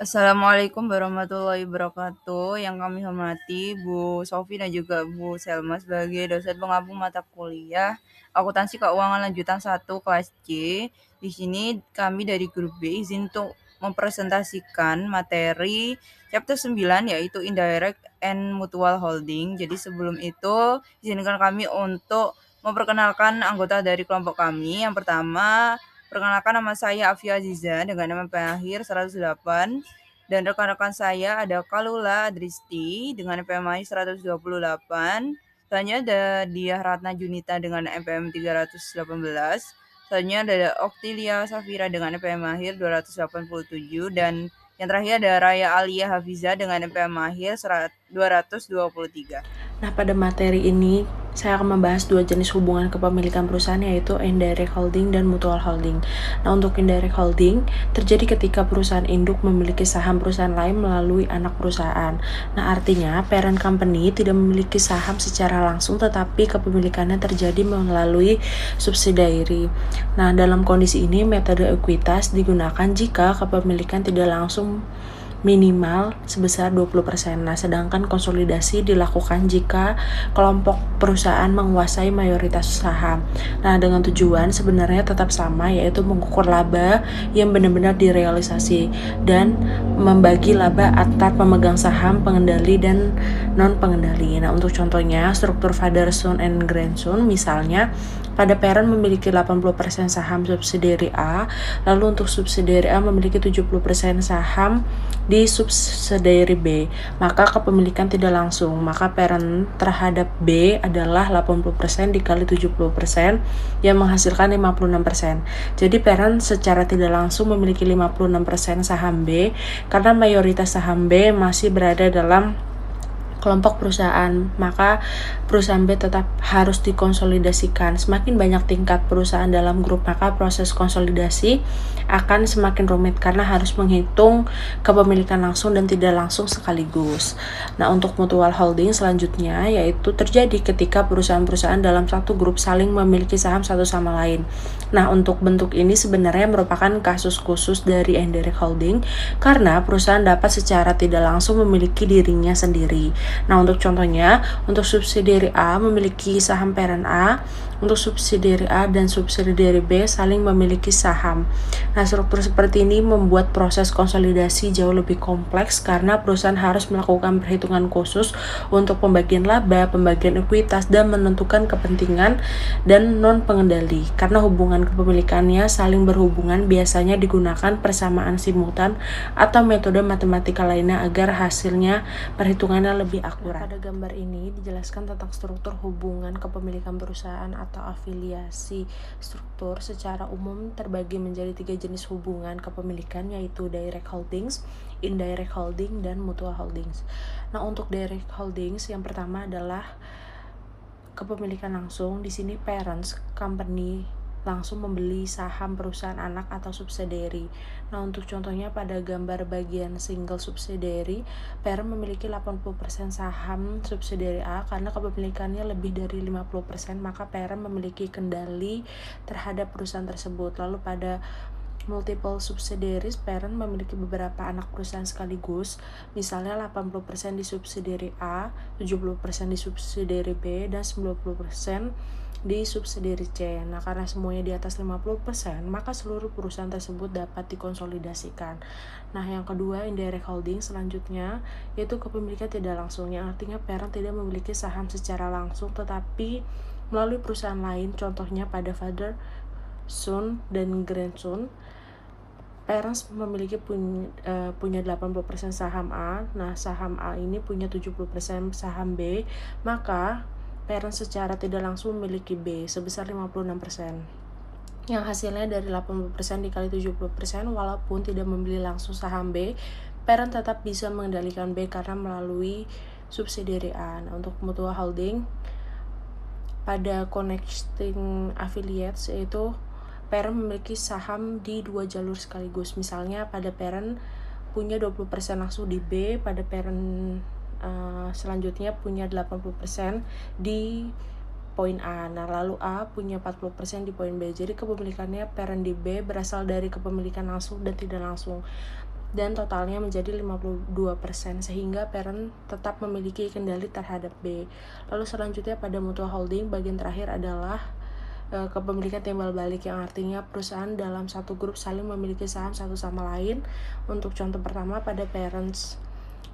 Assalamualaikum warahmatullahi wabarakatuh. Yang kami hormati Bu Sofi dan juga Bu Selma sebagai dosen pengampu mata kuliah Akuntansi Keuangan Lanjutan 1 kelas C. Di sini kami dari grup B izin untuk mempresentasikan materi chapter 9 yaitu Indirect and Mutual Holding. Jadi sebelum itu izinkan kami untuk memperkenalkan anggota dari kelompok kami. Yang pertama, perkenalkan, nama saya Afia Aziza dengan nama akhir 108, dan rekan-rekan saya ada Kalula Adristi dengan NPM 128. Selanjutnya ada Diah Ratna Junita dengan NPM 318. Selanjutnya ada Oktilia Safira dengan NPM akhir 287, dan yang terakhir ada Raya Alia Hafiza dengan NPM akhir 223. Nah, pada materi ini saya akan membahas dua jenis hubungan kepemilikan perusahaan, yaitu indirect holding dan mutual holding. Nah, untuk indirect holding terjadi ketika perusahaan induk memiliki saham perusahaan lain melalui anak perusahaan. Nah, artinya parent company tidak memiliki saham secara langsung, tetapi kepemilikannya terjadi melalui subsidiary. Nah, dalam kondisi ini metode ekuitas digunakan jika kepemilikan tidak langsung minimal sebesar 20%. Nah, sedangkan konsolidasi dilakukan jika kelompok perusahaan menguasai mayoritas saham. Nah, dengan tujuan sebenarnya tetap sama, yaitu mengukur laba yang benar-benar direalisasi dan membagi laba antar pemegang saham, pengendali, dan non-pengendali. Nah, untuk contohnya, struktur father son and grandson, misalnya pada parent memiliki 80% saham subsidiary A, lalu untuk subsidiary A memiliki 70% saham di subsidiary B, maka kepemilikan tidak langsung, maka parent terhadap B adalah 80% dikali 70% yang menghasilkan 56%. Jadi parent secara tidak langsung memiliki 56% saham B karena mayoritas saham B masih berada dalam kelompok perusahaan, maka perusahaan B tetap harus dikonsolidasikan. Semakin banyak tingkat perusahaan dalam grup, maka proses konsolidasi akan semakin rumit karena harus menghitung kepemilikan langsung dan tidak langsung sekaligus. Nah, untuk mutual holding selanjutnya yaitu terjadi ketika perusahaan-perusahaan dalam satu grup saling memiliki saham satu sama lain. Nah, untuk bentuk ini sebenarnya merupakan kasus khusus dari indirect holding karena perusahaan dapat secara tidak langsung memiliki dirinya sendiri. Nah, untuk contohnya, untuk subsidiary A memiliki saham parent A, untuk subsidiary A dan subsidiary B saling memiliki saham. Nah, struktur seperti ini membuat proses konsolidasi jauh lebih kompleks karena perusahaan harus melakukan perhitungan khusus untuk pembagian laba, pembagian ekuitas, dan menentukan kepentingan dan non-pengendali. Karena hubungan kepemilikannya saling berhubungan, biasanya digunakan persamaan simultan atau metode matematika lainnya agar hasilnya perhitungannya lebih akurat. Pada gambar ini dijelaskan tentang struktur hubungan kepemilikan perusahaan atau afiliasi. Struktur secara umum terbagi menjadi tiga jenis hubungan kepemilikan, yaitu direct holdings, indirect holding, dan mutual holdings. Nah, untuk direct holdings yang pertama adalah kepemilikan langsung. Di sini parents company langsung membeli saham perusahaan anak atau subsidiary. Nah, untuk contohnya pada gambar bagian single subsidiary, parent memiliki 80% saham subsidiary A karena kepemilikannya lebih dari 50%, maka parent memiliki kendali terhadap perusahaan tersebut. Lalu pada multiple subsidiaries, parent memiliki beberapa anak perusahaan sekaligus, misalnya 80% di subsidiary A, 70% di subsidiary B, dan 90% di subsidiary C. Nah, karena semuanya di atas 50%, maka seluruh perusahaan tersebut dapat dikonsolidasikan. Nah, yang kedua, indirect holding selanjutnya, yaitu kepemilikan tidak langsung, yang artinya parent tidak memiliki saham secara langsung, tetapi melalui perusahaan lain, contohnya pada father, son, dan grandson. Parents memiliki punya 80% saham A. Nah, saham A ini punya 70% saham B, maka parents secara tidak langsung memiliki B sebesar 56%. Yang hasilnya dari 80% dikali 70%, walaupun tidak membeli langsung saham B, parent tetap bisa mengendalikan B karena melalui subsidiary A. Nah, untuk mutual holding pada connecting affiliates, yaitu parent memiliki saham di dua jalur sekaligus. Misalnya pada parent punya 20% langsung di B, pada parent selanjutnya punya 80% di poin A. Nah, lalu A punya 40% di poin B. Jadi kepemilikannya parent di B berasal dari kepemilikan langsung dan tidak langsung. dan totalnya menjadi 52%, sehingga parent tetap memiliki kendali terhadap B. Lalu selanjutnya pada mutual holding, bagian terakhir adalah kepemilikan timbal balik, yang artinya perusahaan dalam satu grup saling memiliki saham satu sama lain. Untuk contoh pertama, pada parents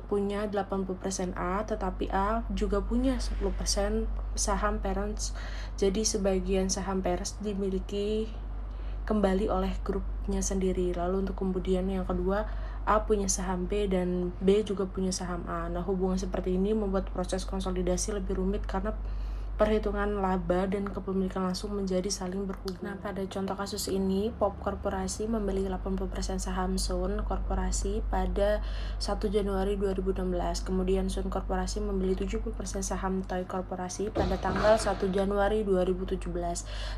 punya 80% A, tetapi A juga punya 10% saham parents. Jadi sebagian saham parents dimiliki kembali oleh grupnya sendiri. Lalu untuk kemudian yang kedua, A punya saham B dan B juga punya saham A. Nah, hubungan seperti ini membuat proses konsolidasi lebih rumit karena perhitungan laba dan kepemilikan langsung menjadi saling berhubungan. Nah, pada contoh kasus ini, Pop Korporasi membeli 80% saham Sun Korporasi pada 1 Januari 2016. Kemudian Sun Korporasi membeli 70% saham Toy Korporasi pada tanggal 1 Januari 2017.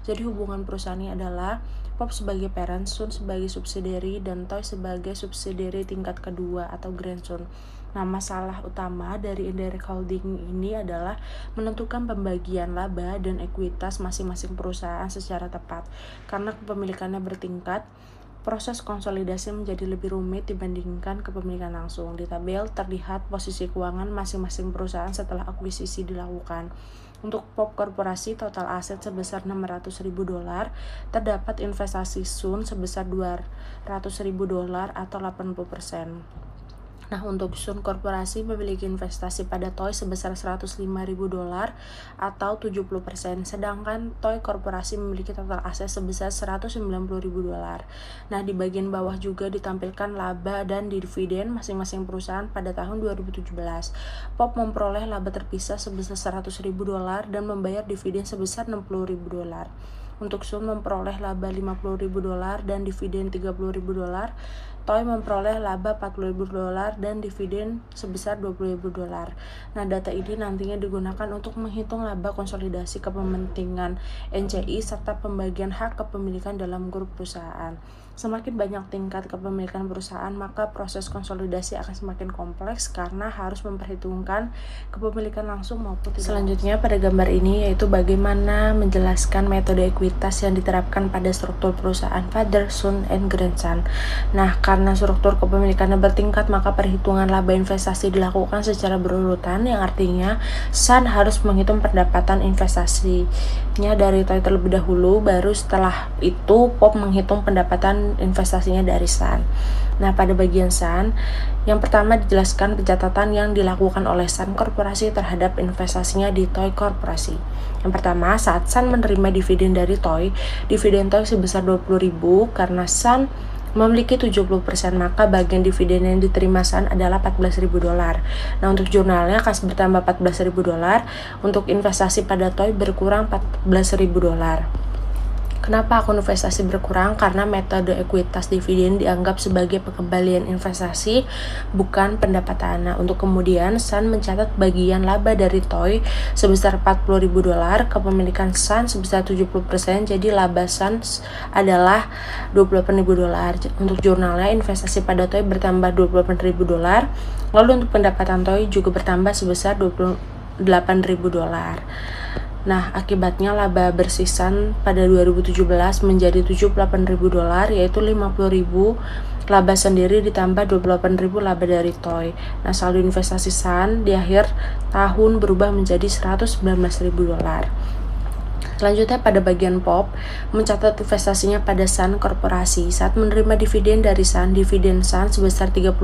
Jadi hubungan perusahaannya adalah Pop sebagai parent, Sun sebagai subsidiary, dan Toy sebagai subsidiary tingkat kedua atau Grand Sun. Nah, masalah utama dari indirect holding ini adalah menentukan pembagian laba dan ekuitas masing-masing perusahaan secara tepat. Karena kepemilikannya bertingkat, proses konsolidasi menjadi lebih rumit dibandingkan kepemilikan langsung. Di tabel terlihat posisi keuangan masing-masing perusahaan setelah akuisisi dilakukan. Untuk Pop Korporasi, total aset sebesar $600.000, terdapat investasi Sun sebesar $200.000 atau 80%. Nah, untuk Sun Korporasi memiliki investasi pada Toy sebesar $105.000 atau 70%, sedangkan Toy Korporasi memiliki total aset sebesar $190.000. Nah, di bagian bawah juga ditampilkan laba dan dividen masing-masing perusahaan pada tahun 2017. Pop memperoleh laba terpisah sebesar $100.000 dan membayar dividen sebesar $60.000. Untuk Sun memperoleh laba $50.000 dan dividen $30.000. Toy memperoleh laba $40.000 dan dividen sebesar $20.000. Nah, data ini nantinya digunakan untuk menghitung laba konsolidasi kepentingan NCI serta pembagian hak kepemilikan dalam grup perusahaan. Semakin banyak tingkat kepemilikan perusahaan, maka proses konsolidasi akan semakin kompleks karena harus memperhitungkan kepemilikan langsung maupun tidak. Selanjutnya pada gambar ini yaitu bagaimana menjelaskan metode ekuitas yang diterapkan pada struktur perusahaan Father, Sun, and Grandson. Nah, karena struktur kepemilikannya bertingkat, maka perhitungan laba investasi dilakukan secara berurutan, yang artinya Sun harus menghitung pendapatan investasinya dari Toy terlebih dahulu, baru setelah itu Pop menghitung pendapatan investasinya dari Sun. Nah, pada bagian Sun, yang pertama dijelaskan pencatatan yang dilakukan oleh Sun Korporasi terhadap investasinya di Toy Korporasi. Yang pertama, saat Sun menerima dividen dari Toy, dividen Toy sebesar $20.000 karena Sun memiliki 70%, maka bagian dividen yang diterima Sun adalah $14.000. Nah, untuk jurnalnya kas bertambah $14.000, untuk investasi pada Toy berkurang $14.000. Kenapa akun investasi berkurang? Karena metode ekuitas dividen dianggap sebagai pengembalian investasi, bukan pendapatan. Nah, untuk kemudian Sun mencatat bagian laba dari Toy sebesar $40.000, kepemilikan Sun sebesar 70%, jadi laba Sun adalah $28.000. Untuk jurnalnya, investasi pada Toy bertambah $28.000, lalu untuk pendapatan Toy juga bertambah sebesar $28.000. Nah, akibatnya laba bersih Sun pada 2017 menjadi $78.000, yaitu $50.000 laba sendiri ditambah $28.000 laba dari Toy. Nah, saldo investasi Sun di akhir tahun berubah menjadi $119.000. Selanjutnya pada bagian Pop, mencatat investasinya pada Sun Korporasi. Saat menerima dividen dari Sun, dividen Sun sebesar $30.000,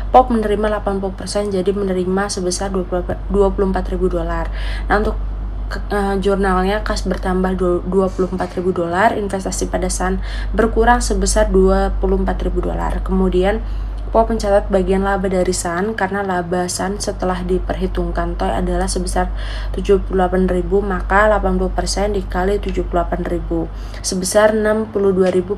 Pop menerima 80%, jadi menerima sebesar $24.000. Nah, untuk jurnalnya kas bertambah $24.000, investasi pada Sun berkurang sebesar $24.000. Kemudian Pop mencatat bagian laba dari Sun karena laba Sun setelah diperhitungkan Toy adalah sebesar $78.000, maka 80% dikali $78.000 sebesar $62.400.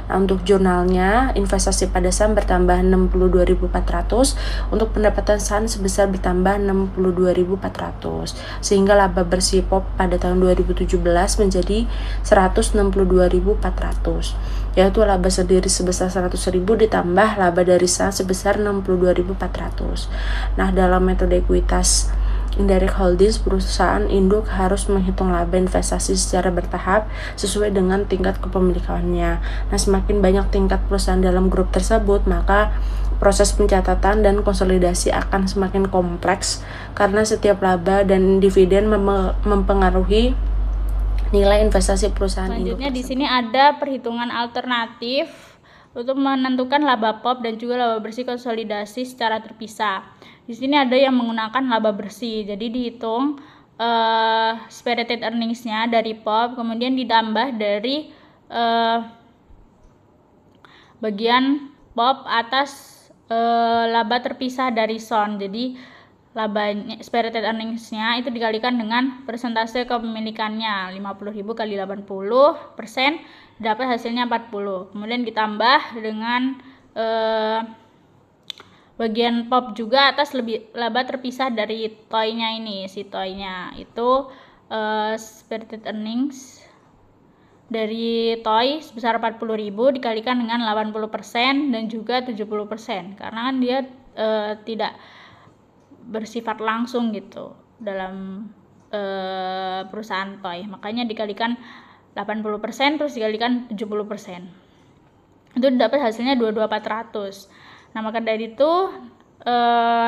Nah, untuk jurnalnya investasi pada Sun bertambah $62.400, untuk pendapatan Sun sebesar bertambah $62.400, sehingga laba bersih Pop pada tahun 2017 menjadi $162.400, yaitu laba sendiri sebesar $100.000 ditambah laba dari Sun sebesar $62.400. Nah, dalam metode ekuitas indirect holdings, perusahaan induk harus menghitung laba investasi secara bertahap sesuai dengan tingkat kepemilikannya. Nah, semakin banyak tingkat perusahaan dalam grup tersebut, maka proses pencatatan dan konsolidasi akan semakin kompleks karena setiap laba dan dividen mempengaruhi nilai investasi perusahaan induk. Selanjutnya di sini ada perhitungan alternatif untuk menentukan laba POP dan juga laba bersih konsolidasi secara terpisah. Di sini ada yang menggunakan laba bersih, jadi dihitung spirited earnings-nya dari POP, kemudian ditambah dari bagian POP atas laba terpisah dari SON. Jadi labanya spirited earnings-nya itu dikalikan dengan persentase kepemilikannya, 50.000 kali 80%, dapat hasilnya 40. Kemudian ditambah dengan bagian POP juga atas laba terpisah dari TOI-nya ini, si TOI-nya itu spirited earnings dari TOI sebesar 40.000 dikalikan dengan 80% dan juga 70%, karena kan dia tidak bersifat langsung gitu dalam perusahaan TOI, makanya dikalikan 80% terus dikalikan 70%, itu dapat hasilnya 22.400. Nah, maka dari itu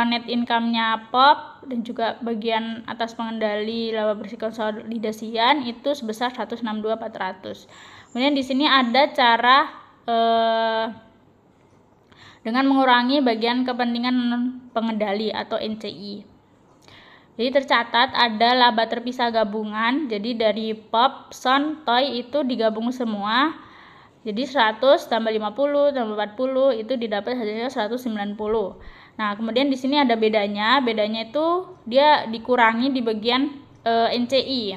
net income-nya POP dan juga bagian atas pengendali laba bersih konsolidasian itu sebesar 162.400. Kemudian di sini ada cara dengan mengurangi bagian kepentingan pengendali atau NCI. Jadi tercatat ada laba terpisah gabungan, jadi dari POP, SON, TOI itu digabung semua. Jadi 100 tambah 50 tambah 40 itu didapat hasilnya 190. Nah, kemudian di sini ada bedanya itu dia dikurangi di bagian NCI.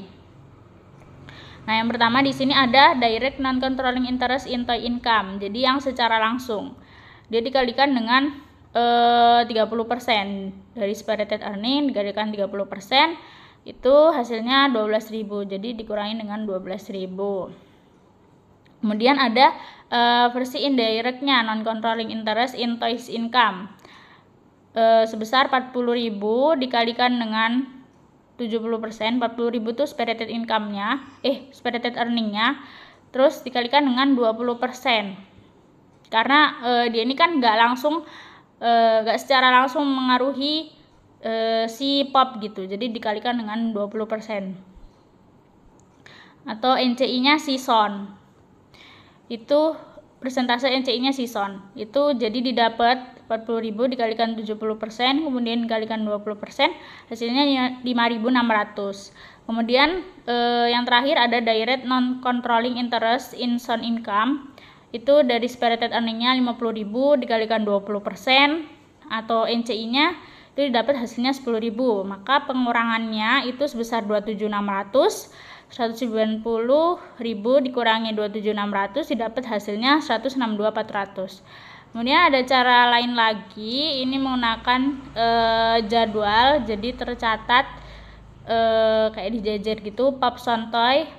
Nah, yang pertama di sini ada direct non controlling interest in TOI income. Jadi yang secara langsung. Dia dikalikan dengan 30% dari spirited earning dikalikan 30%, itu hasilnya 12.000. Jadi dikurangi dengan 12.000. Kemudian ada versi indirect-nya non controlling interest in TOI's income sebesar 40.000 dikalikan dengan 70%. 40.000 itu spirited income-nya, spirited earning-nya, terus dikalikan dengan 20%. Karena dia ini kan nggak secara langsung mengaruhi si POP gitu, jadi dikalikan dengan 20%. Atau NCI-nya si SON. Itu persentase NCI-nya si SON. Itu jadi didapat 40.000 dikalikan 70%, kemudian dikalikan 20%, hasilnya 5.600. Kemudian yang terakhir ada direct non controlling interest in SON income. Itu dari spirited earning-nya 50.000 dikalikan 20% atau NCI-nya itu didapat hasilnya 10.000. Maka pengurangannya itu sebesar 27.600. 190.000 dikurangi 27.600 didapat hasilnya 162.400. Kemudian ada cara lain lagi, ini menggunakan jadwal, jadi tercatat kayak dijajar gitu. POP, SON, TOI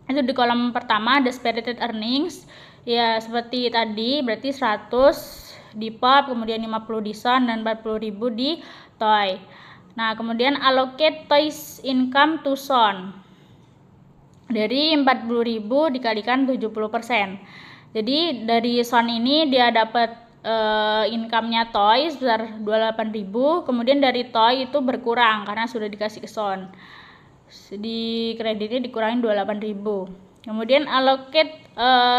itu di kolom pertama ada spirited earnings ya seperti tadi, berarti 100 di POP, kemudian 50 di SON dan 40.000 di TOI. Nah, kemudian allocate TOI's income to SON. Dari 40.000 dikalikan 70%. Jadi dari SON ini dia dapat income-nya TOI sebesar 28.000, kemudian dari TOI itu berkurang karena sudah dikasih ke SON. Di kreditnya dikurangi 28.000. Kemudian allocate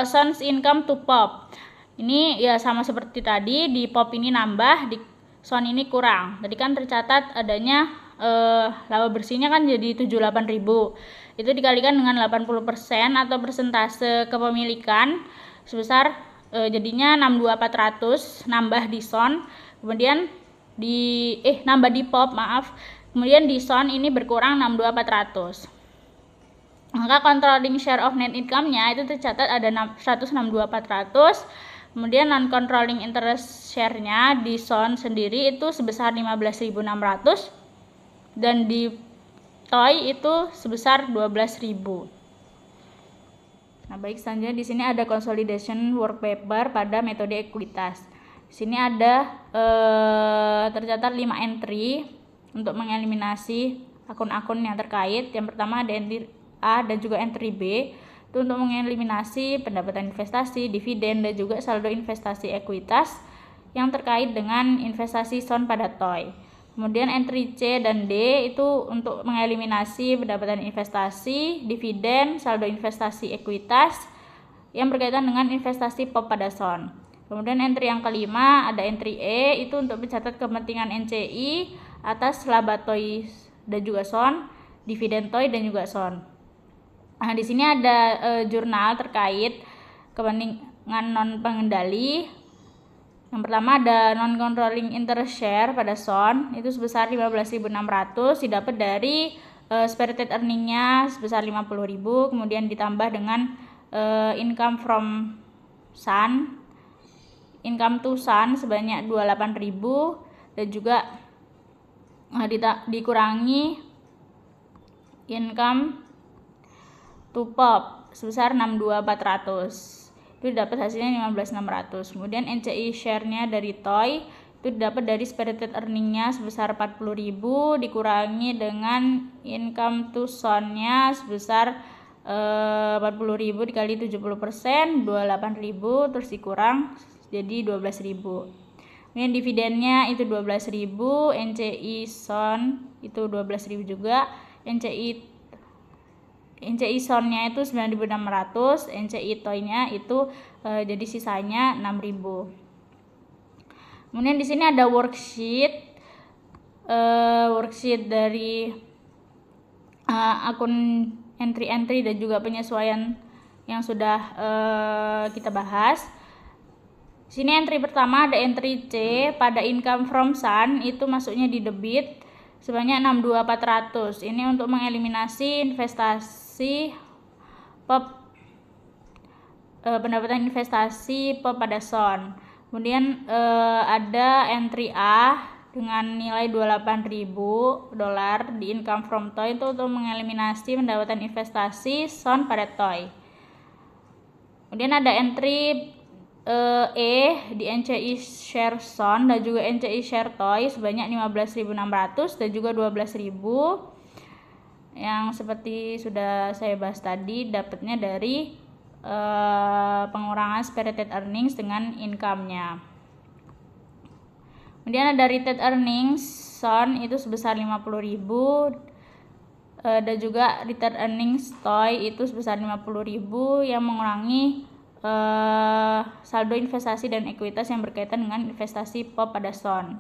SON's income to POP. Ini ya sama seperti tadi, di POP ini nambah, di SON ini kurang. Tadi kan tercatat adanya laba bersihnya kan jadi 78.000. Itu dikalikan dengan 80% atau persentase kepemilikan sebesar jadinya 62.400 nambah di SON, kemudian nambah di POP, kemudian di SON ini berkurang 62.400. Maka controlling share of net income-nya itu tercatat ada 162.400. Kemudian non controlling interest share-nya di SON sendiri itu sebesar 15.600 dan di TOI itu sebesar 12.000. Nah, baik, selanjutnya di sini ada consolidation work paper pada metode ekuitas. Di sini ada tercatat 5 entry. untuk mengeliminasi akun-akun yang terkait. Yang pertama ada entry A dan juga entry B, itu untuk mengeliminasi pendapatan investasi, dividen, dan juga saldo investasi ekuitas yang terkait dengan investasi SON pada TOY. Kemudian entry C dan D itu untuk mengeliminasi pendapatan investasi, dividen, saldo investasi ekuitas yang berkaitan dengan investasi POP pada SON. Kemudian entry yang kelima ada entry E, itu untuk mencatat kepentingan NCI atas laba TOY dan juga SON, dividen TOY dan juga SON. Nah, di sini ada jurnal terkait kepentingan non pengendali. Yang pertama ada non controlling interest share pada SON, itu sebesar 15.600, didapat dari spirited earning-nya sebesar 50.000, kemudian ditambah dengan income from SUN, income to SUN sebanyak 28.000, dan juga dikurangi income to POP sebesar 62.400, itu dapat hasilnya 15.600. Kemudian NCI share-nya dari TOY itu dapat dari spirited earning-nya sebesar 40.000 dikurangi dengan income to SON-nya sebesar 40.000 dikali 70%, 28.000, terus dikurang jadi 12.000. Kemudian dividennya itu 12.000, NCI SON itu 12.000 juga, NCI SON-nya itu 9.600, NCI TOY-nya itu jadi sisanya 6.000. Kemudian di sini ada worksheet dari akun entry-entry dan juga penyesuaian yang sudah kita bahas. Di sini entry pertama ada entry C, pada income from SUN itu masuknya di debit sebanyak 62.400. Ini untuk mengeliminasi investasi POP, pendapatan investasi POP pada SON. Kemudian ada entry A dengan nilai $28.000 di income from TOY, itu untuk mengeliminasi pendapatan investasi SON pada TOY. Kemudian ada entry E di NCI share SON dan juga NCI share TOY sebanyak 15.600 dan juga 12.000, yang seperti sudah saya bahas tadi dapatnya dari pengurangan spirited earnings dengan income-nya. Kemudian ada retained earnings SON itu sebesar 50.000 dan juga retained earnings TOY itu sebesar 50.000 yang mengurangi saldo investasi dan ekuitas yang berkaitan dengan investasi POP pada SON.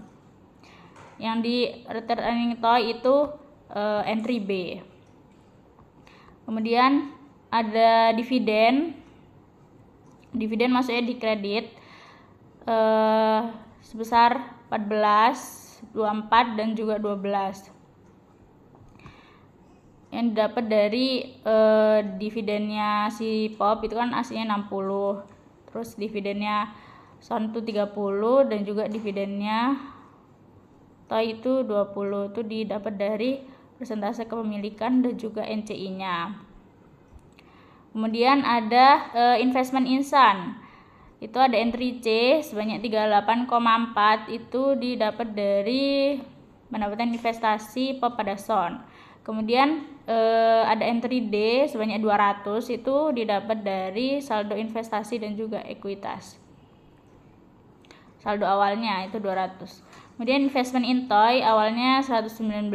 Yang di retained earning TOY itu entry B. Kemudian ada dividen masuknya di kredit sebesar 14, 24 dan juga 12. Yang didapat dari dividennya si POP itu kan aslinya 60, terus dividennya SON itu 30 dan juga dividennya TOY itu 20, itu didapat dari persentase kepemilikan dan juga NCI-nya. Kemudian ada investment in SUN, itu ada entry C sebanyak 38,4, itu didapat dari pendapatan investasi POP pada SON. Kemudian ada entry D sebanyak 200, itu didapat dari saldo investasi dan juga ekuitas. Saldo awalnya itu 200. Kemudian investment in TOY awalnya $119.000,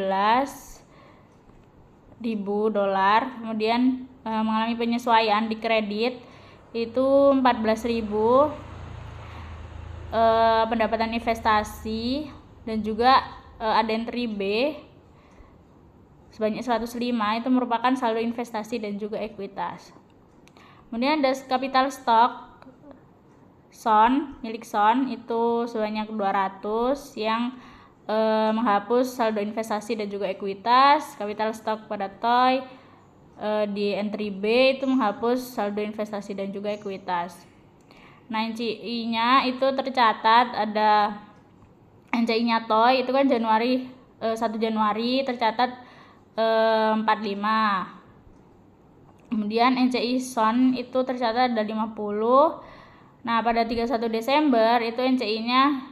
kemudian mengalami penyesuaian di kredit itu 14.000 pendapatan investasi, dan juga ada entry B sebanyak 105, itu merupakan saldo investasi dan juga ekuitas. Kemudian ada capital stock SON, milik SON itu sebanyak 200 yang menghapus saldo investasi dan juga ekuitas. Capital stock pada TOY di entry B itu menghapus saldo investasi dan juga ekuitas. Nah, NCI-nya itu tercatat ada NCI-nya TOY itu kan 1 Januari tercatat 45. Kemudian NCI SON itu tercatat ada 50. Nah, pada 31 Desember itu NCI-nya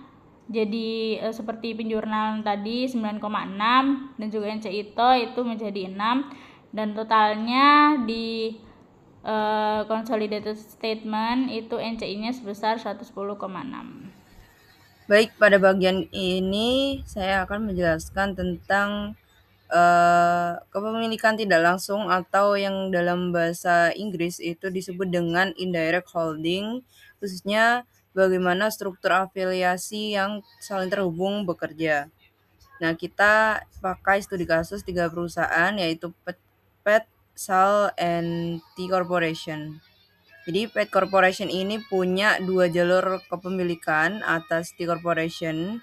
jadi seperti penjurnal tadi 9,6 dan juga NCI itu menjadi 6 dan totalnya di consolidated statement itu NCI-nya sebesar 110,6. Baik, pada bagian ini saya akan menjelaskan tentang kepemilikan tidak langsung atau yang dalam bahasa Inggris itu disebut dengan indirect holding, khususnya bagaimana struktur afiliasi yang saling terhubung bekerja. Nah, kita pakai studi kasus 3 perusahaan yaitu PET, SAL, and T Corporation. Jadi PET Corporation ini punya 2 jalur kepemilikan atas T Corporation.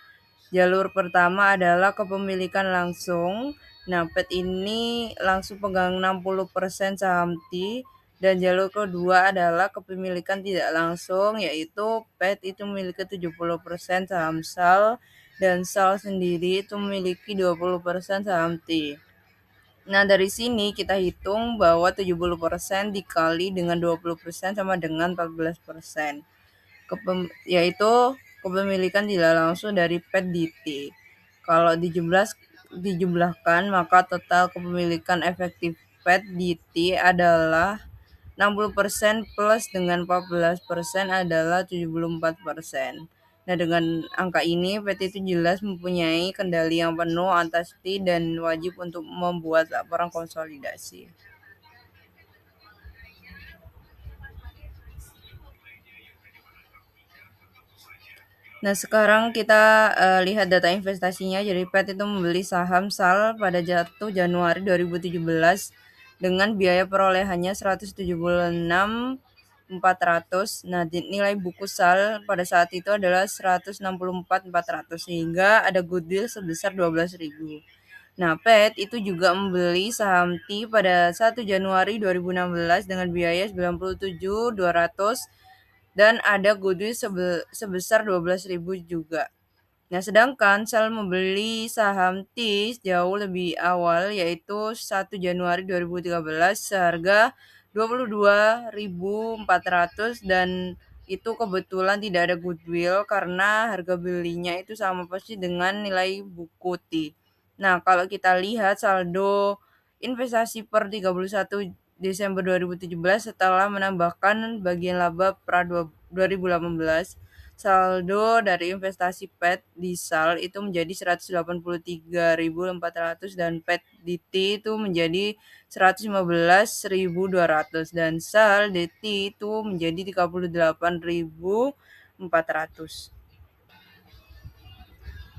Jalur pertama adalah kepemilikan langsung. Nah, PET ini langsung pegang 60% saham T, dan jalur kedua adalah kepemilikan tidak langsung, yaitu PET itu memiliki 70% saham SAL dan SAL sendiri itu memiliki 20% saham T. Nah, dari sini kita hitung bahwa 70% dikali dengan 20% sama dengan 14%. Yaitu kepemilikan tidak langsung dari PET DT. Kalau dijumlahkan, maka total kepemilikan efektif PET DT adalah 60% plus dengan 14% adalah 74%. Nah, dengan angka ini PT itu jelas mempunyai kendali yang penuh atas T dan wajib untuk membuat laporan konsolidasi. Nah, sekarang kita lihat data investasinya. Jadi PET itu membeli saham SAL pada jatuh Januari 2017 dengan biaya perolehannya 176.400. Nah, nilai buku SAL pada saat itu adalah 164.400 sehingga ada goodwill sebesar 12.000. Nah, PET itu juga membeli saham T pada 1 Januari 2016 dengan biaya 97.200 dan ada goodwill sebesar 12.000 juga. Nah, sedangkan SAL membeli saham T jauh lebih awal yaitu 1 Januari 2013 seharga 22.400 dan itu kebetulan tidak ada goodwill karena harga belinya itu sama persis dengan nilai buku T. Nah, kalau kita lihat saldo investasi per 31 Desember 2017 setelah menambahkan bagian laba pra 2018, saldo dari investasi PET di SAL itu menjadi 183.400 dan PET di T itu menjadi 115.200 dan SAL DT itu menjadi 38.400.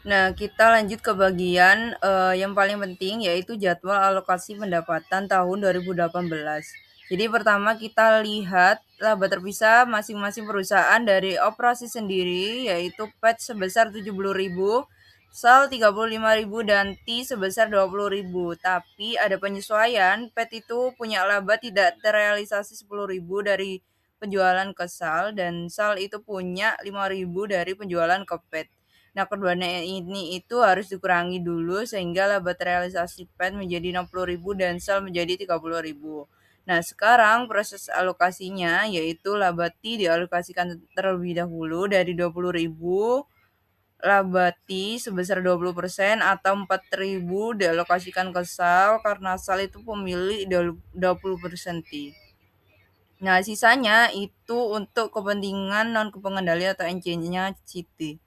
Nah, kita lanjut ke bagian yang paling penting yaitu jadwal alokasi pendapatan tahun 2018. Jadi pertama kita lihat laba terpisah masing-masing perusahaan dari operasi sendiri yaitu PET sebesar 70.000, SAL 35.000 dan T sebesar 20.000. Tapi ada penyesuaian, PET itu punya laba tidak terrealisasi 10.000 dari penjualan ke SAL dan SAL itu punya 5.000 dari penjualan ke PET. Nah, keduanya ini itu harus dikurangi dulu sehingga laba terrealisasi PET menjadi 60.000 dan SAL menjadi 30.000. Nah, sekarang proses alokasinya yaitu laba T dialokasikan terlebih dahulu dari 20.000, laba T sebesar 20% atau 4.000 dialokasikan ke SAL karena SAL itu pemilik 20% T. Nah, sisanya itu untuk kepentingan non-kepengendalian atau NC-nya CT.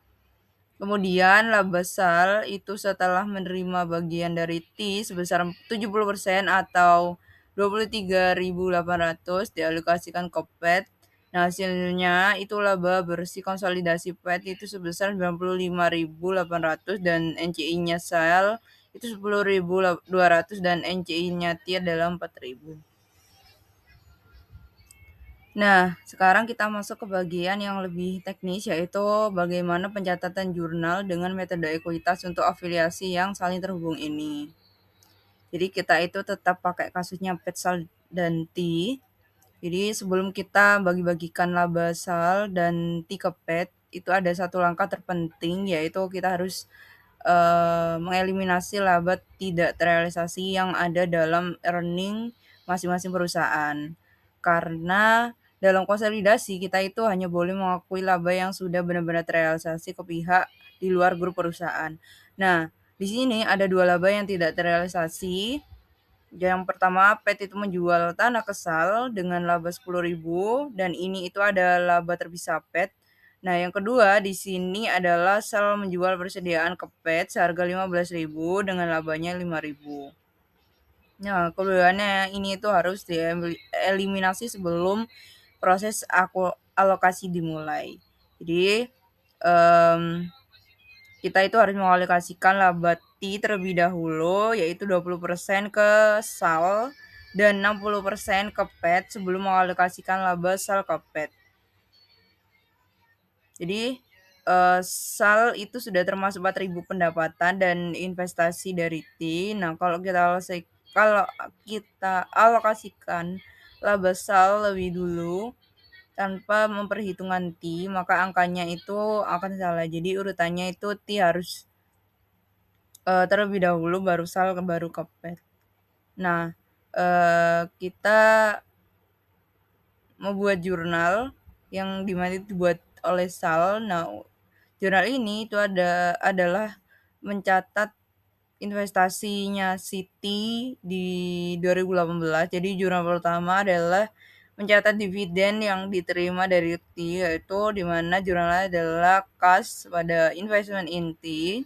Kemudian laba SAL itu setelah menerima bagian dari T sebesar 70% atau 23.800 dialokasikan ke PET. Nah, hasilnya itu laba bersih konsolidasi PET itu sebesar 95.800 dan NCI-nya SAL itu 10.200 dan NCI-nya T adalah 4.000. Nah, sekarang kita masuk ke bagian yang lebih teknis, yaitu bagaimana pencatatan jurnal dengan metode ekuitas untuk afiliasi yang saling terhubung ini. Jadi kita itu tetap pakai kasusnya PET, SAL, dan T. Jadi sebelum kita bagi-bagikan laba SAL dan T ke PET, itu ada satu langkah terpenting, yaitu kita harus mengeliminasi laba tidak terrealisasi yang ada dalam earning masing-masing perusahaan. Karena dalam konsolidasi kita itu hanya boleh mengakui laba yang sudah benar-benar terrealisasi ke pihak di luar grup perusahaan. Nah, di sini ada 2 laba yang tidak terrealisasi. Yang pertama, PET itu menjual tanah ke SAL dengan laba 10.000 dan ini itu ada laba terpisah PET. Nah, yang kedua di sini adalah SAL menjual persediaan ke PET seharga 15.000 dengan labanya 5.000. Nah, keduanya ini itu harus dieliminasi sebelum proses alokasi dimulai. Jadi, kita itu harus mengalokasikan laba T terlebih dahulu, yaitu 20% ke SAL dan 60% ke PET sebelum mengalokasikan laba SAL ke PET. Jadi, SAL itu sudah termasuk 4.000 pendapatan dan investasi dari T. Nah, kalau kita alokasikan laba SAL lebih dulu tanpa memperhitungkan T, maka angkanya itu akan salah. Jadi urutannya itu T harus terlebih dahulu baru SAL baru ke PET. Nah, kita membuat jurnal yang dimana itu dibuat oleh SAL. Nah, jurnal ini itu adalah mencatat investasinya Siti di 2018. Jadi jurnal pertama adalah mencatat dividen yang diterima dari T, yaitu di mana jurnalnya adalah cash pada investment in T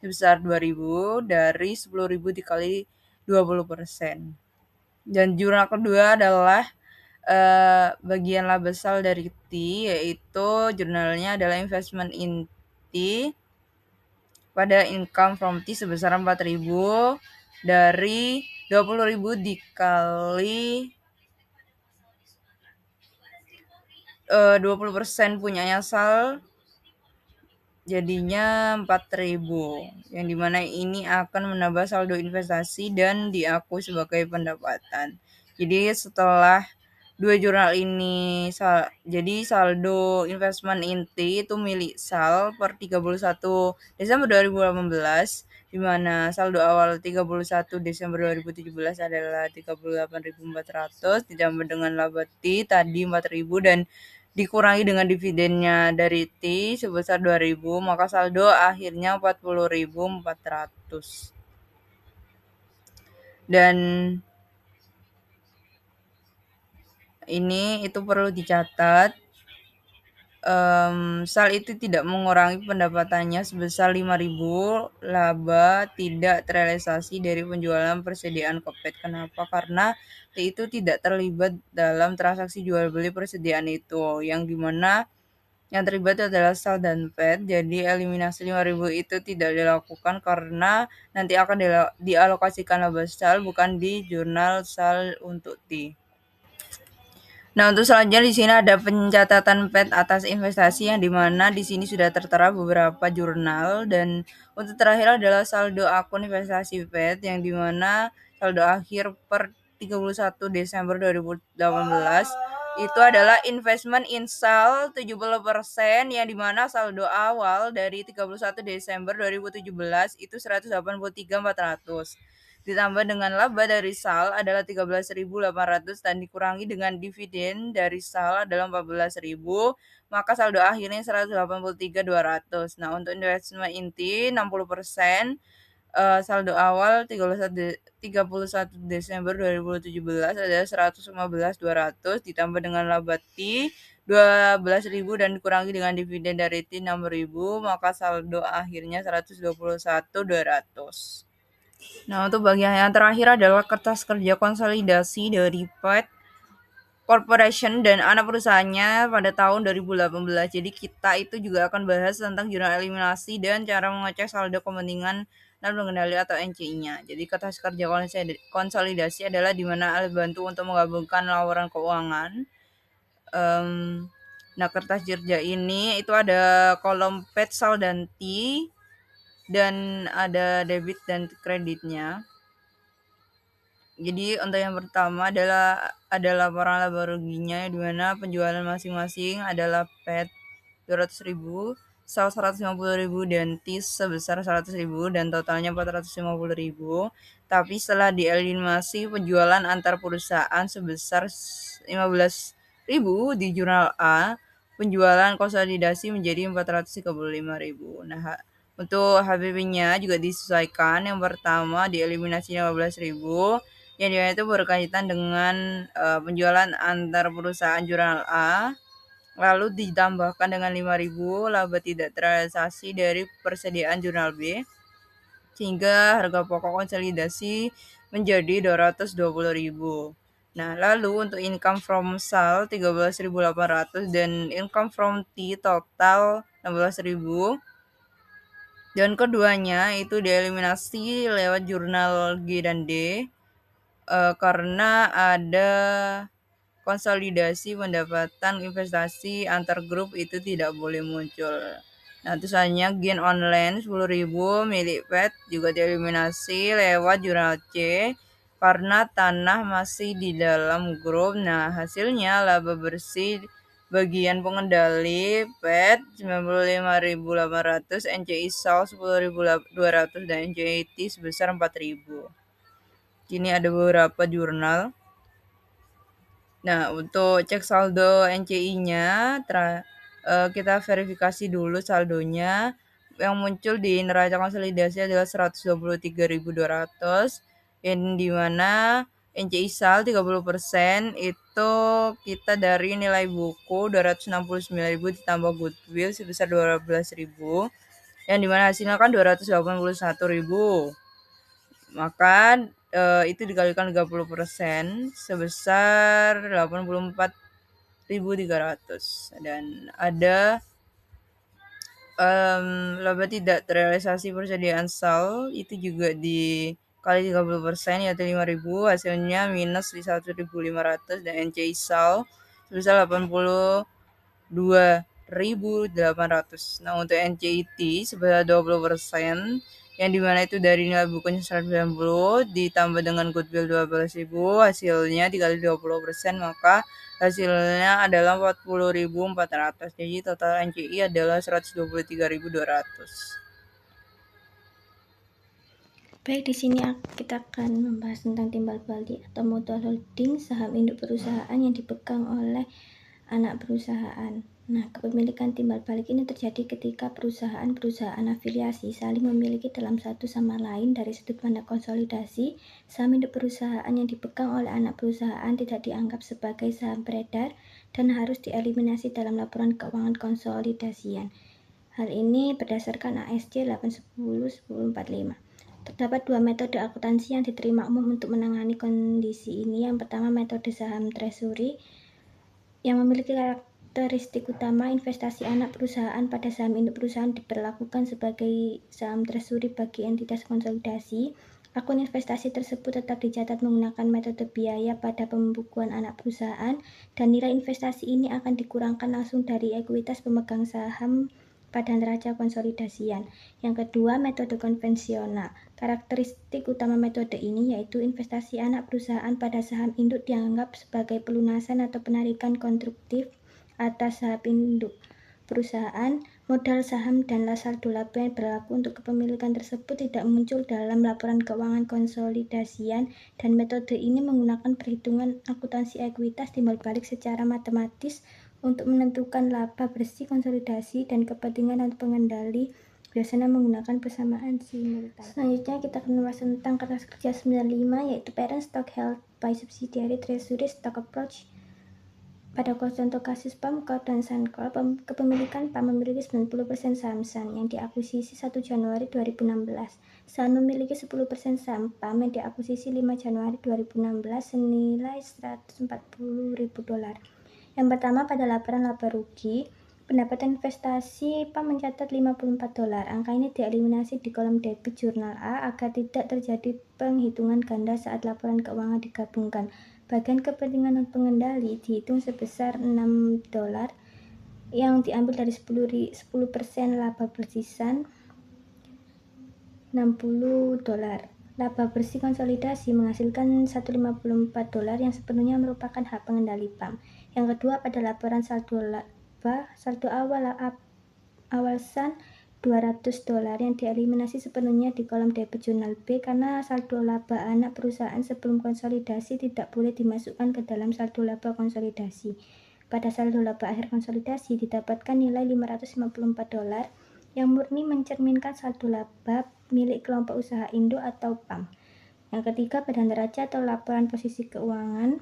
sebesar 2.000 dari 10.000 dikali 20%. Dan jurnal kedua adalah bagian laba SAL dari T, yaitu jurnalnya adalah investment in T pada income from T sebesar 4.000 dari 20.000 dikali 20% punyanya SAL jadinya 4.000, yang dimana ini akan menambah saldo investasi dan diakui sebagai pendapatan. Jadi setelah 2 jurnal ini jadi saldo investment inti itu milik SAL per 31 Desember 2018, di mana saldo awal 31 Desember 2017 adalah 38.400 ditambah dengan laba T tadi 4.000 dan dikurangi dengan dividennya dari T sebesar 2.000, maka saldo akhirnya 40.400. Dan ini itu perlu dicatat, SAL itu tidak mengurangi pendapatannya sebesar 5.000 laba tidak terrealisasi dari penjualan persediaan ke PET. Kenapa? Karena T itu tidak terlibat dalam transaksi jual beli persediaan itu, yang dimana yang terlibat adalah SAL dan PET. Jadi eliminasi 5.000 itu tidak dilakukan karena nanti akan dialokasikan laba SAL bukan di jurnal SAL untuk T. Nah, untuk selanjutnya di sini ada pencatatan PET atas investasi yang dimana di sini sudah tertera beberapa jurnal, dan untuk terakhir adalah saldo akun investasi PET yang dimana saldo akhir per 31 Desember 2018 itu adalah investment in SAL 70%, yang dimana saldo awal dari 31 Desember 2017 itu 183.400. Ditambah dengan laba dari SAL adalah 13.800 dan dikurangi dengan dividen dari SAL adalah 14.000, maka saldo akhirnya 183.200. Nah, untuk investment inti 60%, saldo awal 31 Desember 2017 adalah 115.200 ditambah dengan laba T 12.000 dan dikurangi dengan dividen dari T 6.000, maka saldo akhirnya 121.200. Nah, untuk bagian yang terakhir adalah kertas kerja konsolidasi dari PET Corporation dan anak perusahaannya pada tahun 2018. Jadi kita itu juga akan bahas tentang jurnal eliminasi dan cara mengecek saldo kepentingan dan pengendali atau NCI-nya. Jadi kertas kerja konsolidasi adalah di mana alat bantu untuk menggabungkan laporan keuangan. Nah, kertas kerja ini itu ada kolom PET, SAL, dan T, dan ada debit dan kreditnya. Jadi untuk yang pertama adalah ada laporan laba ruginya, di mana penjualan masing-masing adalah PET 200.000, SAL 150.000 dan TIS sebesar 100.000 dan totalnya 450.000. Tapi setelah dieliminasi penjualan antar perusahaan sebesar 15 di jurnal A, penjualan konsolidasi menjadi 435.000. Nah, untuk HPP-nya juga disesuaikan. Yang pertama dieliminasi 15.000, yang dimana itu berkaitan dengan penjualan antar perusahaan jurnal A, lalu ditambahkan dengan 5.000 laba tidak terrealisasi dari persediaan jurnal B, sehingga harga pokok konsolidasi menjadi 220.000. Nah, lalu untuk income from sale 13.800 dan income from T total 16.000. Dan keduanya itu dieliminasi lewat jurnal G dan D karena ada konsolidasi pendapatan investasi antar grup itu tidak boleh muncul. Nah, tulisannya gain online 10.000 milik PET juga dieliminasi lewat jurnal C karena tanah masih di dalam grup. Nah, hasilnya laba bersih bagian pengendali PET 95.800, NCI SAL 10.200 dan NCIT sebesar 4.000. Kini ada beberapa jurnal. Nah, untuk cek saldo NCI-nya, kita verifikasi dulu saldonya. Yang muncul di neraca konsolidasi adalah 123.200, yang dimana NCI SAL 30% itu kita dari nilai buku 269.000 ditambah goodwill sebesar 12.000, yang dimana hasilnya kan 281.000. Maka itu dikalikan 30% sebesar 84.300, dan ada laba tidak terrealisasi persediaan SAL itu juga dikali 30% yaitu 5.000, hasilnya minus di 1.500, dan NCI SAL sebesar 82.800. Nah, untuk NCIT sebesar 20%, yang dimana itu dari nilai bukunya 190 ditambah dengan goodwill 12.000, hasilnya dikali 20%, maka hasilnya adalah 40.400. Jadi total NCI adalah 123.200. Baik, di sini kita akan membahas tentang timbal balik atau mutual holding saham induk perusahaan yang dipegang oleh anak perusahaan. Nah, kepemilikan timbal balik ini terjadi ketika perusahaan-perusahaan afiliasi saling memiliki dalam satu sama lain. Dari sudut pandang konsolidasi, saham induk perusahaan yang dipegang oleh anak perusahaan tidak dianggap sebagai saham beredar dan harus dieliminasi dalam laporan keuangan konsolidasian. Hal ini berdasarkan ASC 810-1045. Terdapat dua metode akuntansi yang diterima umum untuk menangani kondisi ini. Yang pertama, metode saham treasury yang memiliki karakteristik utama investasi anak perusahaan pada saham induk perusahaan diperlakukan sebagai saham treasury bagi entitas konsolidasi. Akun investasi tersebut tetap dicatat menggunakan metode biaya pada pembukuan anak perusahaan, dan nilai investasi ini akan dikurangkan langsung dari ekuitas pemegang saham pada neraca konsolidasian. Yang kedua, metode konvensional. Karakteristik utama metode ini yaitu investasi anak perusahaan pada saham induk dianggap sebagai pelunasan atau penarikan konstruktif atas saham induk perusahaan. Modal saham dan saldo laba yang berlaku untuk kepemilikan tersebut tidak muncul dalam laporan keuangan konsolidasian, dan metode ini menggunakan perhitungan akuntansi ekuitas timbal balik secara matematis untuk menentukan laba bersih konsolidasi dan kepentingan atau pengendali, biasanya menggunakan persamaan simultan. Selanjutnya kita akan membahas tentang kertas kerja 95, yaitu parent stock held by subsidiary treasury stock approach. Pada contoh kasus PAM Corp dan Sun Corp, kepemilikan PAM memiliki 90% saham Sun yang diakuisisi 1 Januari 2016. Sun memiliki 10% saham PAM yang diakuisisi 5 Januari 2016 senilai $140.000. Yang pertama, pada laporan laba rugi, pendapatan investasi PAM mencatat $54. Angka ini dieliminasi di kolom debit jurnal A agar tidak terjadi penghitungan ganda saat laporan keuangan digabungkan. Bagian kepentingan dan pengendali dihitung sebesar $6 yang diambil dari 10% laba bersih Sun, $60. Laba bersih konsolidasi menghasilkan $154 yang sepenuhnya merupakan hak pengendali PAM. Yang kedua, pada laporan saldo laba, saldo awal Sun $200 yang dieliminasi sepenuhnya di kolom debit jurnal B karena saldo laba anak perusahaan sebelum konsolidasi tidak boleh dimasukkan ke dalam saldo laba konsolidasi. pada saldo laba akhir konsolidasi didapatkan nilai $554 yang murni mencerminkan saldo laba milik kelompok usaha induk atau PAM. Yang ketiga, pada neraca atau laporan posisi keuangan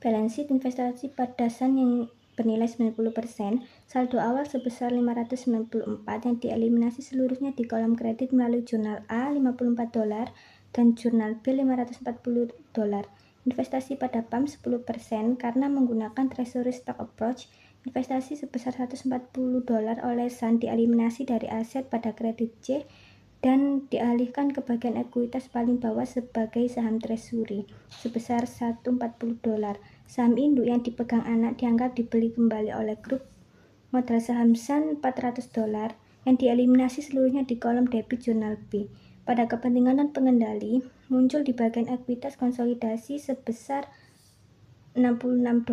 balance sheet investasi pada SAN yang bernilai 90%, saldo awal sebesar $594 yang dieliminasi seluruhnya di kolom kredit melalui jurnal A $54 dan jurnal B $540. Investasi pada PAM 10% karena menggunakan treasury stock approach, investasi sebesar $140 oleh SAN dieliminasi dari aset pada kredit C dan dialihkan ke bagian ekuitas paling bawah sebagai saham treasury sebesar $140. Saham induk yang dipegang anak dianggap dibeli kembali oleh grup modal saham SAN $400 yang dieliminasi seluruhnya di kolom debit jurnal B. Pada kepentingan non pengendali, muncul di bagian ekuitas konsolidasi sebesar $66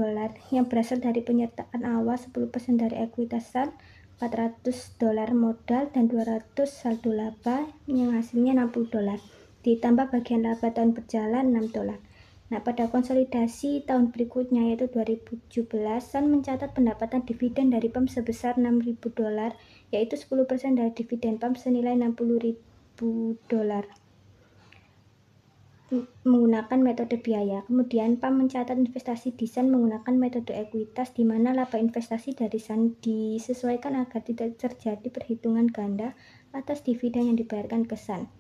yang berasal dari penyertaan awal 10% dari ekuitas SAN, $400 modal dan $200 saldo laba yang hasilnya $60. Ditambah bagian laba tahun berjalan $6. Nah, pada konsolidasi tahun berikutnya yaitu 2017, SAN mencatat pendapatan dividen dari PAM sebesar $6.000 yaitu 10% dari dividen PAM senilai $60.000 menggunakan metode biaya. Kemudian PAM mencatat investasi di SAN menggunakan metode ekuitas di mana laba investasi dari SAN disesuaikan agar tidak terjadi perhitungan ganda atas dividen yang dibayarkan ke SAN.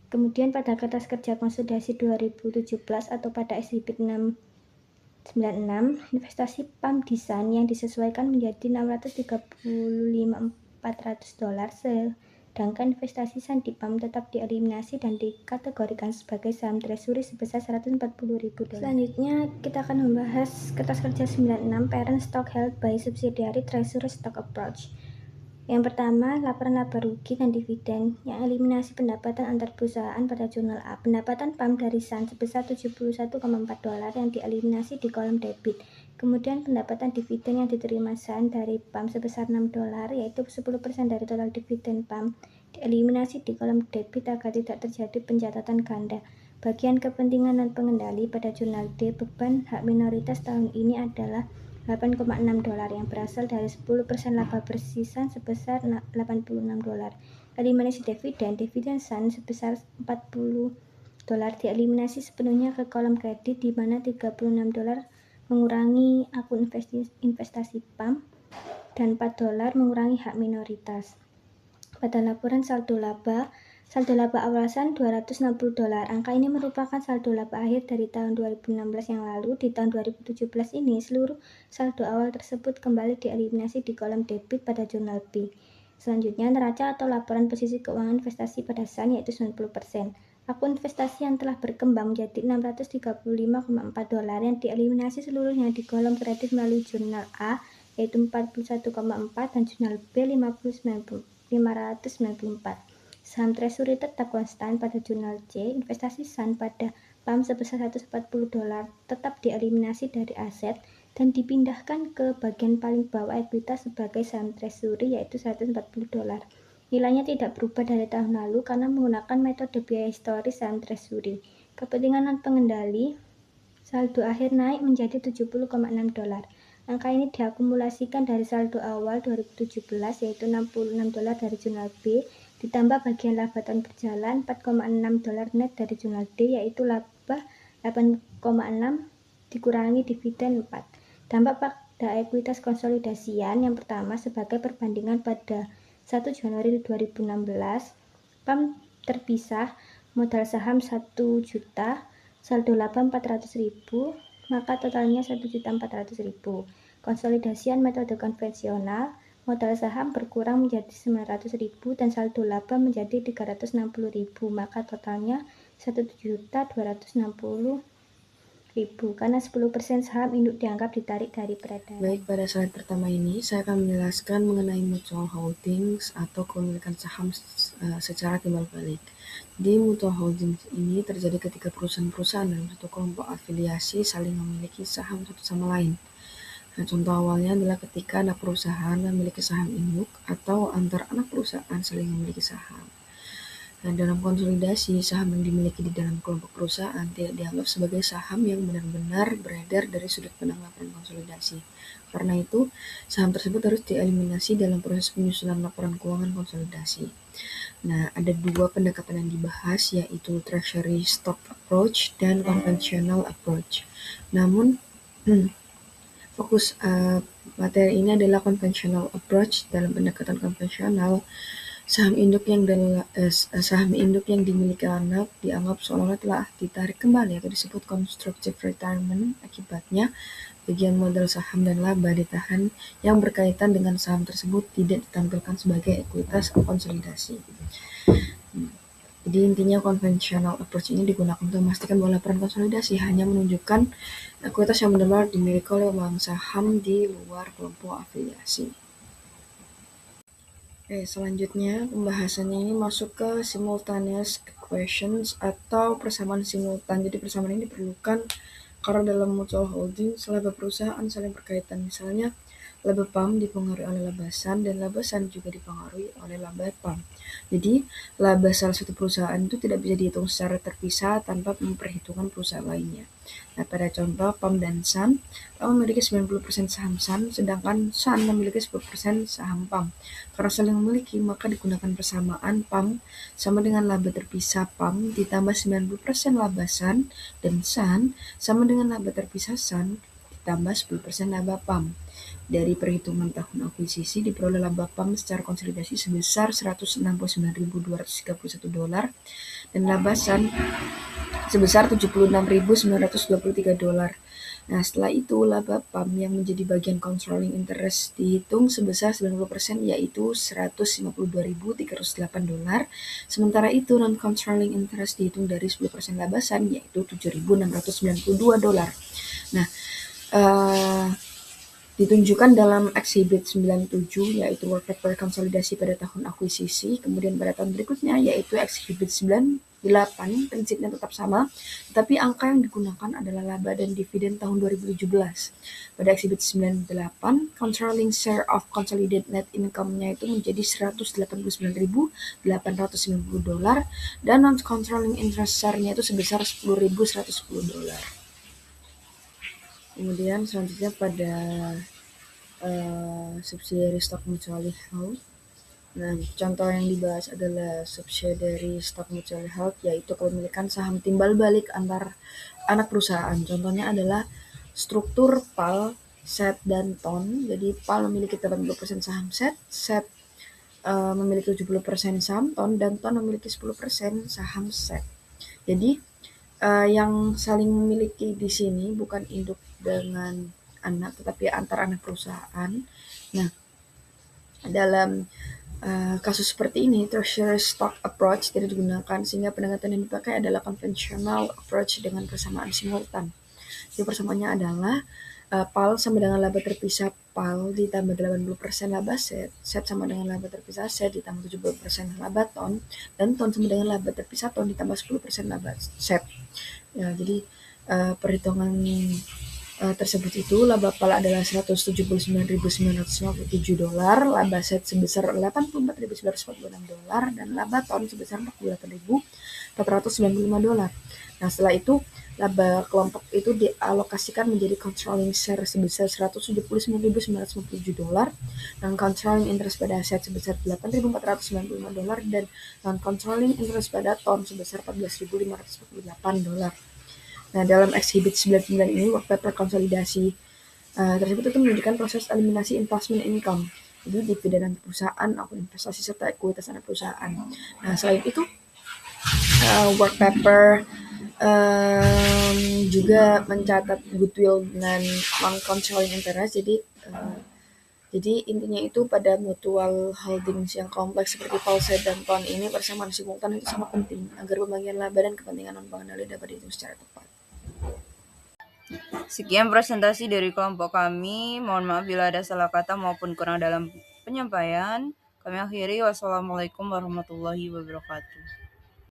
Kemudian pada kertas kerja konsolidasi 2017 atau pada Exhibit 696, investasi PAM di SAN yang disesuaikan menjadi $635.400, sedangkan investasi SAN di PAM tetap dieliminasi dan dikategorikan sebagai saham treasury sebesar $140.000. Selanjutnya kita akan membahas kertas kerja 96 parent stock held by subsidiary treasury stock approach. Yang pertama, laporan laba rugi dan dividen yang eliminasi pendapatan antar perusahaan pada jurnal A. Pendapatan PAM dari SAN sebesar $71,4 yang dieliminasi di kolom debit. Kemudian pendapatan dividen yang diterima SAN dari PAM sebesar $6 yaitu 10% dari total dividen PAM dieliminasi di kolom debit agar tidak terjadi pencatatan ganda. Bagian kepentingan non pengendali pada jurnal D, beban hak minoritas tahun ini adalah $8,6 yang berasal dari 10% laba bersih SAN sebesar $86. Eliminasi dividen SAN sebesar $40 dieliminasi sepenuhnya ke kolom kredit di mana $36 mengurangi akun investasi PAM dan $4 mengurangi hak minoritas. Pada laporan saldo laba awal SAN $260. Angka ini merupakan saldo laba akhir dari tahun 2016 yang lalu. Di tahun 2017 ini, seluruh saldo awal tersebut kembali dieliminasi di kolom debit pada jurnal B. Selanjutnya, neraca atau laporan posisi keuangan investasi pada SAN yaitu 90%. Akun investasi yang telah berkembang menjadi $635,4 yang dieliminasi seluruhnya di kolom kredit melalui jurnal A yaitu 41,4 dan jurnal B 594. Saham treasury tetap konstan pada jurnal C. Investasi SAN pada PAM sebesar $140 tetap dieliminasi dari aset dan dipindahkan ke bagian paling bawah ekuitas sebagai saham treasury yaitu $140. Nilainya tidak berubah dari tahun lalu karena menggunakan metode biaya historis saham treasury. Kepentingan non pengendali, saldo akhir naik menjadi $70,6. Angka ini diakumulasikan dari saldo awal 2017 yaitu $66 dari jurnal B ditambah bagian laba tahun berjalan $4,6 net dari jurnal D yaitu laba 8,6 dikurangi dividen 4. Dampak pada ekuitas konsolidasian yang pertama sebagai perbandingan pada 1 Januari 2016, PAM terpisah modal saham 1 juta, saldo laba 400.000, maka totalnya 1.400.000. Konsolidasian metode konvensional, modal saham berkurang menjadi 900.000 dan saldo laba menjadi 360.000, maka totalnya 1.260.000 karena 10% saham induk dianggap ditarik dari peredaran. Baik, pada slide pertama ini saya akan menjelaskan mengenai mutual holdings atau kepemilikan saham secara timbal balik. Di mutual holdings ini terjadi ketika perusahaan-perusahaan dalam satu kelompok afiliasi saling memiliki saham satu sama lain. Nah, contoh awalnya adalah ketika anak perusahaan memiliki saham induk atau antar anak perusahaan saling memiliki saham. Nah, dalam konsolidasi, saham yang dimiliki di dalam kelompok perusahaan tidak dianggap sebagai saham yang benar-benar beredar dari sudut pandang laporan konsolidasi. Karena itu, saham tersebut harus dieliminasi dalam proses penyusunan laporan keuangan konsolidasi. Nah, ada dua pendekatan yang dibahas, yaitu treasury stock approach dan conventional approach. Namun, fokus materi ini adalah conventional approach. Dalam pendekatan konvensional, saham induk yang dimiliki anak dianggap seolah-olah telah ditarik kembali atau disebut constructive retirement. Akibatnya, bagian modal saham dan laba ditahan yang berkaitan dengan saham tersebut tidak ditampilkan sebagai ekuitas konsolidasi. Jadi intinya conventional approach ini digunakan untuk memastikan bahwa laporan konsolidasi hanya menunjukkan ekuitas yang benar-benar dimiliki oleh bank saham di luar kelompok afiliasi. Oke, selanjutnya pembahasannya ini masuk ke simultaneous equations atau persamaan simultan. Jadi persamaan ini diperlukan karena dalam mutual holding laba perusahaan saling berkaitan. Misalnya laba PAM dipengaruhi oleh laba SAN dan laba SAN juga dipengaruhi oleh laba PAM. Jadi laba salah satu perusahaan itu tidak bisa dihitung secara terpisah tanpa memperhitungkan perusahaan lainnya. Nah, pada contoh PAM dan SAN, PAM memiliki 90% saham SAN, sedangkan SAN memiliki 10% saham PAM. Karena saling memiliki, maka digunakan persamaan PAM sama dengan laba terpisah PAM ditambah 90% laba SAN, dan SAN sama dengan laba terpisah SAN ditambah 10% laba PAM. Dari perhitungan tahun akuisisi diperoleh laba PAM secara konsolidasi sebesar $169.231 dan laba SAN sebesar $76.923. Nah, setelah itu laba PAM yang menjadi bagian controlling interest dihitung sebesar 90%, yaitu $152.308. Sementara itu non-controlling interest dihitung dari 10% laba SAN, yaitu $7.692. Nah, ditunjukkan dalam Exhibit 97, yaitu work paper konsolidasi pada tahun akuisisi. Kemudian pada tahun berikutnya, yaitu Exhibit 98, prinsipnya tetap sama, tetapi angka yang digunakan adalah laba dan dividen tahun 2017. Pada Exhibit 98, controlling share of consolidated net income-nya itu menjadi $189.890 dan non-controlling interest share-nya itu sebesar $10.110. Kemudian selanjutnya pada subsidiary stock mutually held. Nah, contoh yang dibahas adalah subsidiary stock mutually held, yaitu kepemilikan saham timbal balik antar anak perusahaan. Contohnya adalah struktur PAL, SET, dan TON. Jadi PAL memiliki 80% saham SET, SET memiliki 70% saham TON, dan TON memiliki 10% saham SET. Jadi yang saling memiliki di sini bukan induk dengan anak, tetapi antar anak perusahaan. Nah, dalam kasus seperti ini, treasury stock approach tidak digunakan, sehingga pendekatan yang dipakai adalah conventional approach dengan persamaan simultan. Jadi persamaannya adalah PAL sama dengan laba terpisah PAL ditambah 80% laba SET, SET sama dengan laba terpisah SET ditambah 70% laba TON, dan TON sama dengan laba terpisah TON ditambah 10% laba SET. Ya, jadi perhitungan tersebut itu laba PAL adalah $179.957, laba SET sebesar $84.946, dan laba TON sebesar $48.495. Nah, setelah itu laba kelompok itu dialokasikan menjadi controlling share sebesar $179.957 dan controlling interest pada aset sebesar $8.495 dan non-controlling interest pada TON sebesar $14.548. Nah, dalam Exhibit 99 ini work paper konsolidasi tersebut itu menunjukkan proses eliminasi investment income, jadi dividen perusahaan, akun investasi serta ekuitas anak perusahaan. Nah, selain itu work paper juga mencatat goodwill dan non-controlling interest. Jadi intinya itu pada mutual holdings yang kompleks seperti Polsek dan TON ini persamaan simultan itu sangat penting agar pembagian laba dan kepentingan non-pengendali dapat dihitung secara tepat. Sekian presentasi dari kelompok kami. Mohon maaf bila ada salah kata maupun kurang dalam penyampaian. Kami akhiri. Wassalamualaikum warahmatullahi wabarakatuh.